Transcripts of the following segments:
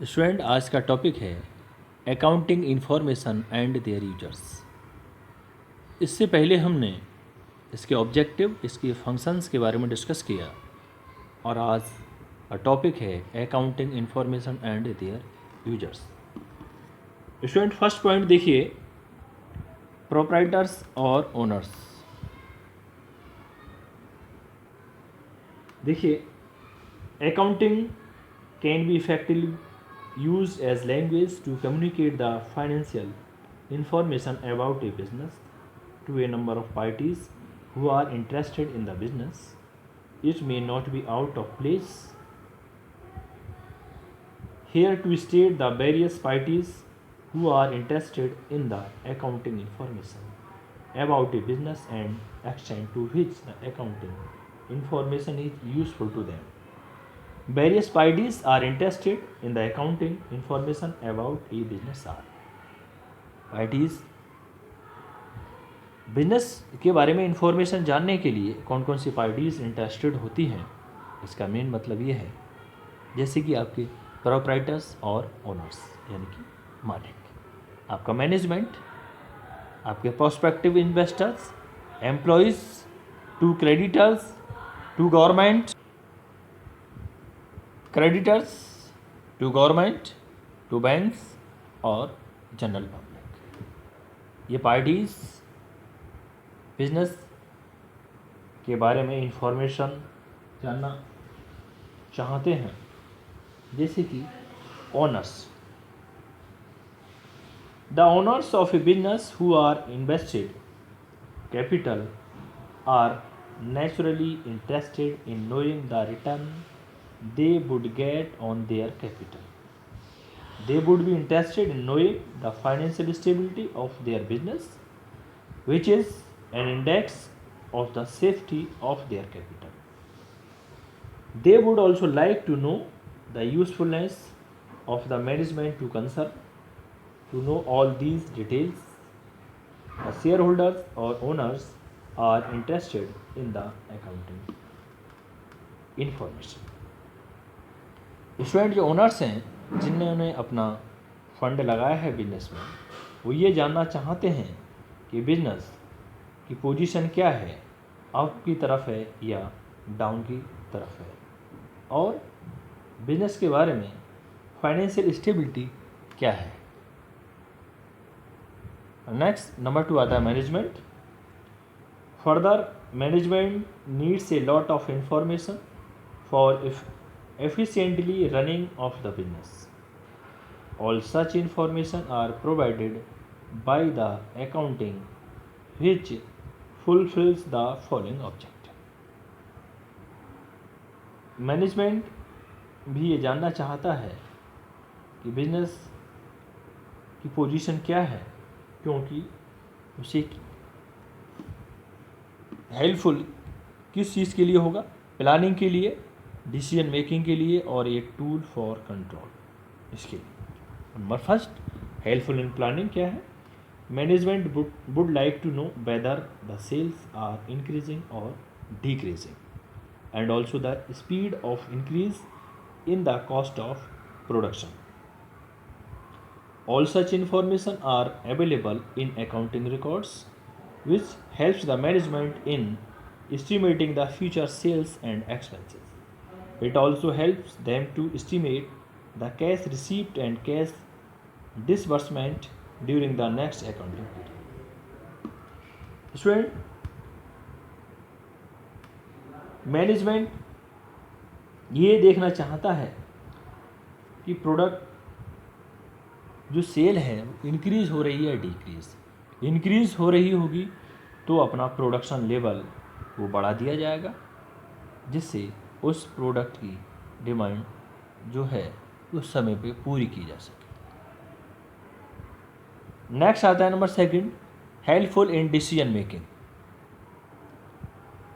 Student, आज का topic है accounting information and their users. इससे पहले हमने इसके ऑब्जेक्टिव, इसके फंक्शंस के बारे में डिस्कस किया और आज का टॉपिक है accounting information and their users. Student, first point देखिए, प्रोप्राइटर्स और ओनर्स। देखिए, accounting can be effectively used as language to communicate the financial information about a business to a number of parties who are interested in the business. It may not be out of place here to state the various parties who are interested in the accounting information about a business and extent to which the accounting information is useful to them. Various parties are interested in the accounting information about a business are. Parties business के बारे में information जानने के लिए कौन कौन सी parties interested होती हैं, इसका मेन मतलब ये है जैसे कि आपके प्रोप्राइटर्स और ओनर्स यानी कि मालिक, आपका मैनेजमेंट, आपके prospective investors, employees, to creditors, to government creditors, to government, to banks और जनरल पब्लिक। ये पार्टीज़ बिजनेस के बारे में इंफॉर्मेशन जानना चाहते हैं, जैसे कि owners. The owners of a business who are invested capital are naturally interested in knowing the return they would get on their capital. They would be interested in knowing the financial stability of their business, which is an index of the safety of their capital. They would also like to know the usefulness of the management to concern. To know all these details, the shareholders or owners are interested in the accounting information. Student, जो owners हैं जिन्होंने अपना fund लगाया है business में, वो ये जानना चाहते हैं कि बिजनेस की पोजीशन क्या है, अप की तरफ है या डाउन की तरफ है, और बिजनेस के बारे में फाइनेंशियल स्टेबिलिटी क्या है। नेक्स्ट नंबर 2 आता है management. Further, management needs a lot of information for efficiently running of the business. All such information are provided by the accounting which fulfills the following objective. Management भी ये जानना चाहता है कि बिजनेस की position क्या है, क्योंकि उसे हेल्पफुल किस चीज़ के लिए होगा, प्लानिंग के लिए, डिसीजन मेकिंग के लिए और एक टूल फॉर कंट्रोल, इसके लिए। Number first, helpful in planning क्या है? Management would like to know whether the sales are increasing और decreasing and also the speed of increase in the cost of production. All such information are available in accounting records which helps the management in estimating the future sales and expenses. It also helps them to estimate the cash receipt and cash disbursement during the next accounting period. Student, management ये देखना चाहता है कि product जो cell है increase हो रही है या डिक्रीज। इंक्रीज हो रही होगी तो अपना प्रोडक्शन लेवल वो बढ़ा दिया जाएगा, जिससे उस प्रोडक्ट की डिमांड जो है उस समय पे पूरी की जा सके। नेक्स्ट आता है number 2, helpful in decision making.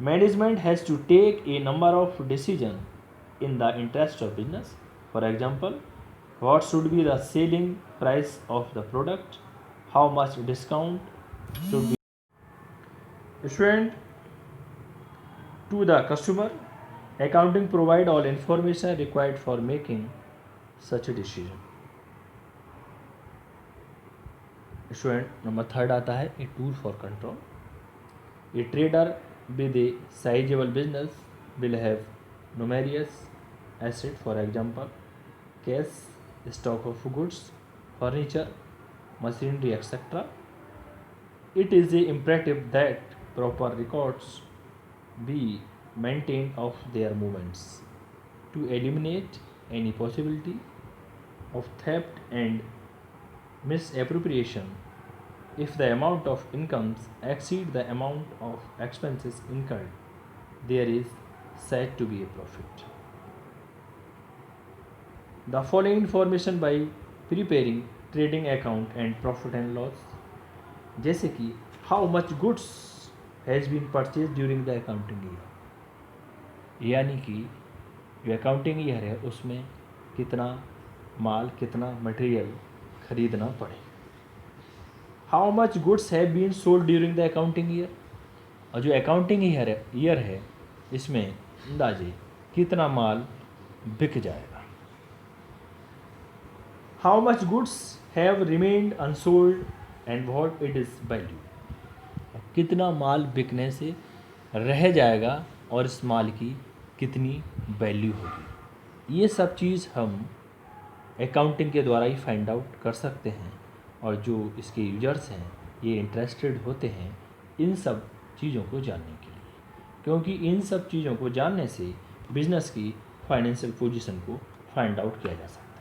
Management has to take a number of decision in the interest of business. For example, what should be the selling price of the product, how much discount should be student to the customer. Accounting provide all information required for making such a decision. Student number third आता है a tool for control. A trader with a sizable business will have numerous assets, for example, cash, stock of goods, furniture, machinery, etc. It is imperative that proper records be maintained of their movements to eliminate any possibility of theft and misappropriation. If the amount of incomes exceed the amount of expenses incurred, there is said to be a profit. The following information by preparing trading account and profit and loss, जैसे कि how much goods has been purchased during the accounting year, यानी कि जो accounting year है उसमें कितना माल कितना material खरीदना पड़े. How much goods have been sold during the accounting year, और जो अकाउंटिंग ईयर है इसमें अंदाजे कितना माल बिक जाएगा. How much goods have remained unsold and what it is value, कितना माल बिकने से रह जाएगा और इस माल की कितनी वैल्यू होगी. ये सब चीज़ हम अकाउंटिंग के द्वारा ही फाइंड आउट कर सकते हैं, और जो इसके यूजर्स हैं ये इंटरेस्टेड होते हैं इन सब चीज़ों को जानने के लिए, क्योंकि इन सब चीज़ों को जानने से बिजनेस की फाइनेंशियल पोजीशन को फाइंड आउट किया जा सकता है.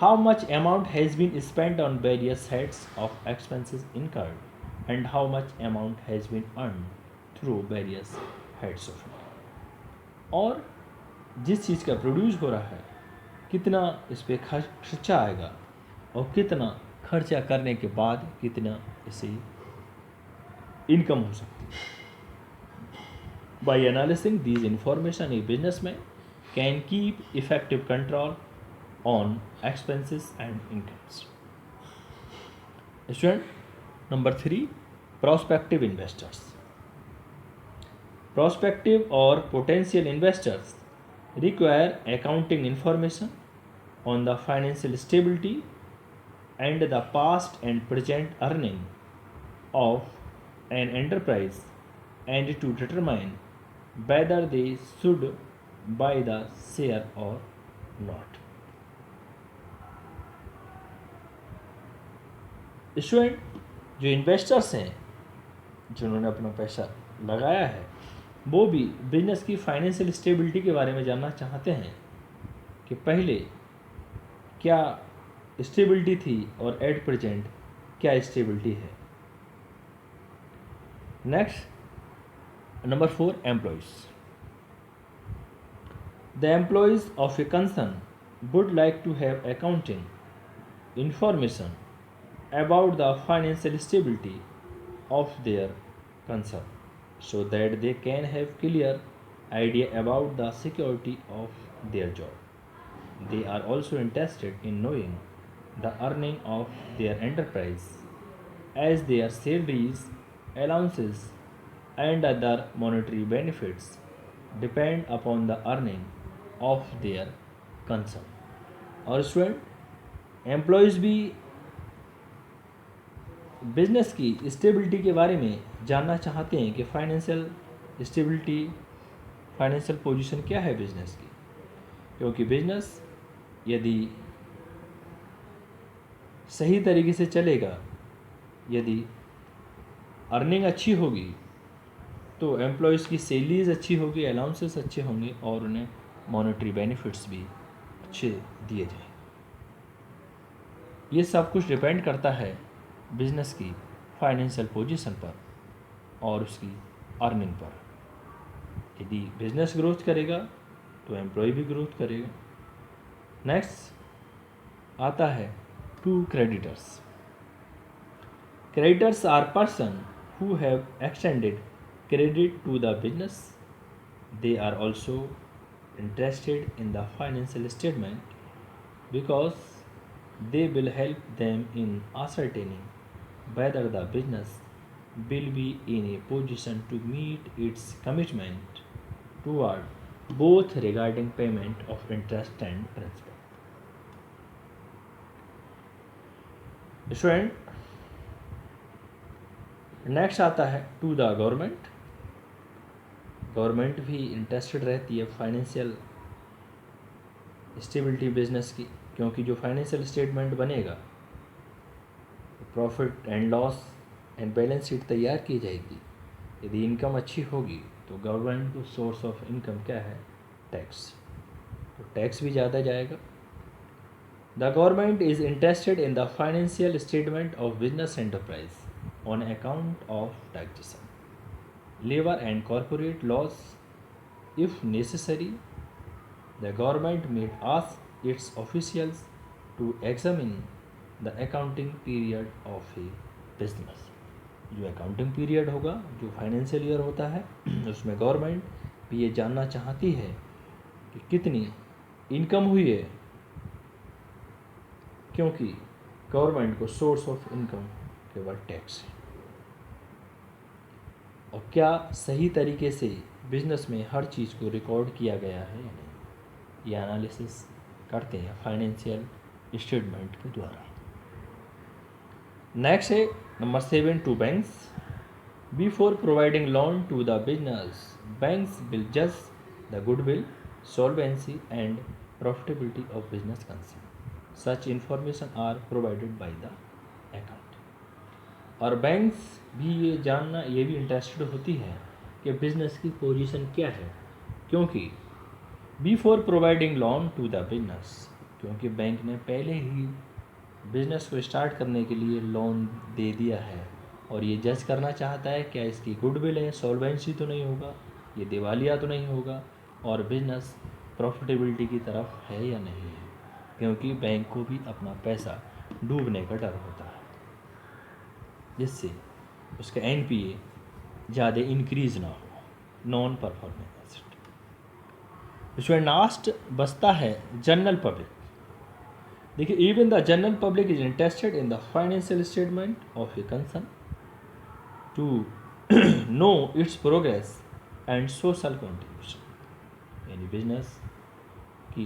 How much amount has been spent on various heads of expenses incurred and how much amount has been earn through various heads of income, और जिस चीज़ का प्रोड्यूस हो रहा है कितना इस पर खर्चा आएगा और कितना खर्चा करने के बाद कितना इसे इनकम हो सकती है. By analysing these information a businessman can keep effective control on expenses and incomes. Student number 3, prospective investors. Prospective और potential investors require accounting information on the financial stability and the past and present earning of an enterprise, and to determine whether they should buy the share or not. Student जो investors हैं जिन्होंने अपना पैसा लगाया है वो भी business की फाइनेंशियल स्टेबिलिटी के बारे में जानना चाहते हैं कि पहले क्या स्टेबिलिटी थी और एट प्रेजेंट क्या स्टेबिलिटी है. Next number 4, employees. The employees of a concern would like to have accounting information about the financial stability of their concern so that they can have clear idea about the security of their job. They are also interested in knowing the earning of their enterprise, as their salaries, allowances, and other monetary benefits depend upon the earning of their concern. और student employees भी business की stability के बारे में जानना चाहते हैं कि फाइनेंशियल स्टेबिलिटी, फाइनेंशियल पोजीशन क्या है बिजनेस की, क्योंकि बिजनेस यदि सही तरीके से चलेगा, यदि अर्निंग अच्छी होगी तो एम्प्लॉयज़ की सैलरीज अच्छी होगी, अलाउंसेस अच्छे होंगे और उन्हें मॉनेटरी बेनिफिट्स भी अच्छे दिए जाएंगे. ये सब कुछ डिपेंड करता है बिजनेस की फाइनेंशियल पोजीशन पर और उसकी अर्निंग पर. यदि बिजनेस ग्रोथ करेगा तो एम्प्लॉय भी ग्रोथ करेगा. नेक्स्ट आता है to creditors. Creditors are person who have extended credit to the business. They are also interested in the financial statement because they will help them in ascertaining whether the business will be in a position to meet its commitment toward both regarding payment of interest and principal. Student, next आता है to the government. Government भी interested रहती है financial stability business की, क्योंकि जो financial statement बनेगा, profit and loss and balance sheet तैयार की जाएगी। यदि इनकम अच्छी होगी तो गवर्नमेंट को सोर्स ऑफ इनकम क्या है? टैक्स। तो टैक्स भी ज़्यादा जाएगा। The government is interested in the financial statement of business enterprise on account of taxation, labour and corporate loss. If necessary, the government may ask its officials to examine the accounting period of a business। जो accounting period होगा, जो financial year होता है, उसमें government भी ये जानना चाहती है कि कितनी इनकम हुई है, क्योंकि गवर्नमेंट को सोर्स ऑफ इनकम केवल टैक्स है। और क्या सही तरीके से बिजनेस में हर चीज़ को रिकॉर्ड किया गया है या नहीं, ये एनालिसिस करते हैं फाइनेंशियल स्टेटमेंट के द्वारा। नेक्स्ट है number 7, to banks. Before providing loan to the business, banks will जज the goodwill, solvency and profitability of business concern. Such information are provided by the account। और बैंक्स भी ये भी इंटरेस्टेड होती है कि बिजनेस की पोजीशन क्या है, क्योंकि before providing loan to the business, क्योंकि बैंक ने पहले ही बिजनेस को स्टार्ट करने के लिए लोन दे दिया है और ये जज करना चाहता है क्या इसकी गुडविल है, सॉल्वेंसी तो नहीं होगा, ये दिवालिया तो नहीं होगा, और बिजनेस प्रॉफिटेबिलिटी की तरफ है या नहीं है, क्योंकि बैंक को भी अपना पैसा डूबने का डर होता है, जिससे उसका एनपीए ज़्यादा इंक्रीज ना हो, नॉन परफॉर्मिंग एसेट। इसमें लास्ट बचता है जनरल पब्लिक। देखिए, even the general public is interested in the financial statement of a concern to know its progress and social contribution. यानी बिजनेस की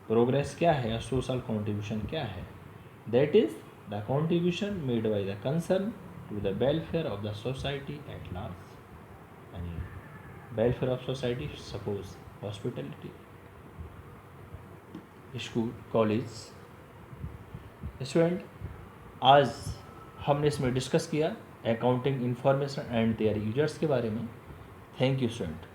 प्रोग्रेस क्या है या सोशल कॉन्ट्रीब्यूशन क्या है, that is the contribution made by the concern to the welfare of the society at large. यानी welfare of society, suppose hospitality, school, college. Student, आज हमने इसमें डिस्कस किया accounting information and their users के बारे में। Thank you student.